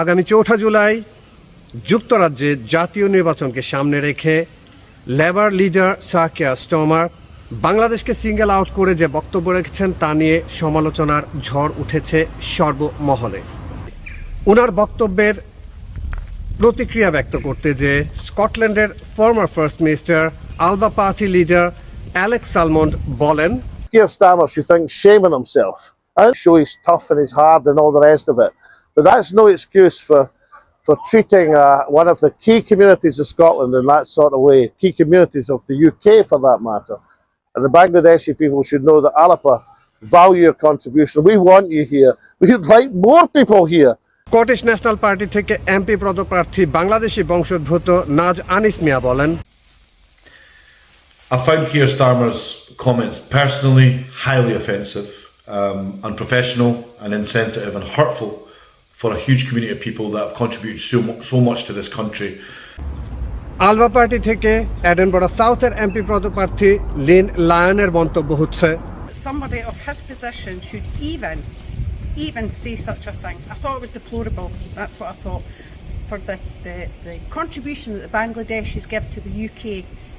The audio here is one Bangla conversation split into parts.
আগামী 4 জুলাই যুক্তরাজ্যে জাতীয় নির্বাচনকে সামনে রেখে labour leader sir Keir Starmer বাংলাদেশকে সিঙ্গেল আউট করে যে বক্তব্য রেখেছেন তা নিয়ে সমালোচনার ঝড় উঠেছে সর্বমহলে। ওনার বক্তব্যের প্রতিক্রিয়া ব্যক্ত করতে যে স্কটল্যান্ডের former first minister Alba party leader Alex Salmond বলেন, Keir Starmer should think shame on himself. I'm sure he's tough and he's hard and all the rest of it, but that's no excuse for treating one of the key communities of Scotland in that sort of way, key communities of the UK for that matter. And the Bangladeshi people should know that Alapa value your contribution. We want you here. We'd like more people here. Scottish national party থেকে এমপি পদপ্রার্থী বাংলাদেশি বংশোদ্ভূত নাজ আনিস মিয়া বলেন, I found Keir Starmer's comments personally highly offensive, unprofessional and insensitive and hurtful for a huge community of people that have contributed so much to this country. Alva party থেকে এডেনবরা সাউথের এমপি পদপ্রার্থী লিন লায়নের মন্তব্য হচ্ছে, somebody of his position should even say such a thing. I thought it was deplorable. That's what I thought. For the contribution that the Bangladeshis give to the UK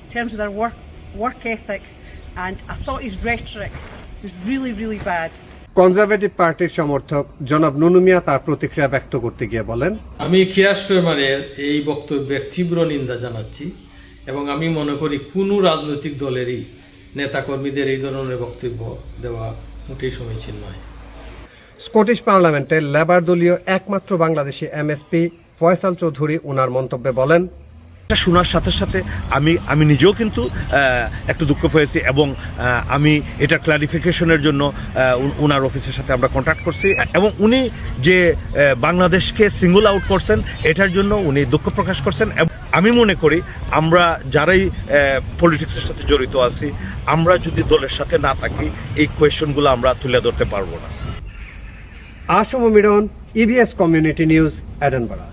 in terms of their work ethic, and I thought his rhetoric was really bad. Conservative পার্টির সমর্থক জনাব নুনু মিয়া তার প্রতিক্রিয়া ব্যক্ত করতে গিয়ে বলেন, আমি কিয়ার স্টারমারের এই বক্তব্যের তীব্র নিন্দা জানাচ্ছি এবং আমি মনে করি কোনো রাজনৈতিক দলেরই নেতাকর্মীদের এই ধরনের বক্তব্য দেওয়া মোটেই সমীচীন নয়। স্কটিশ পার্লামেন্টে লেবার দলীয় একমাত্র বাংলাদেশি এমএসপি ফয়সাল চৌধুরী ওনার মন্তব্যে বলেন, শোনার সাথে সাথে আমি নিজেও কিন্তু একটু দুঃখ পেয়েছি এবং আমি এটা ক্লারিফিকেশনের জন্য ওনার অফিসের সাথে আমরা কন্ট্যাক্ট করছি এবং উনি যে বাংলাদেশকে সিঙ্গল আউট করছেন এটার জন্য উনি দুঃখ প্রকাশ করছেন। আমি মনে করি আমরা যারাই পলিটিক্সের সাথে জড়িত আছি আমরা যদি দলের সাথে না থাকি এই কোয়েশ্চনগুলো আমরা তুলে ধরতে পারবো না। Assam Miran, EBS community news, এডেনবরা।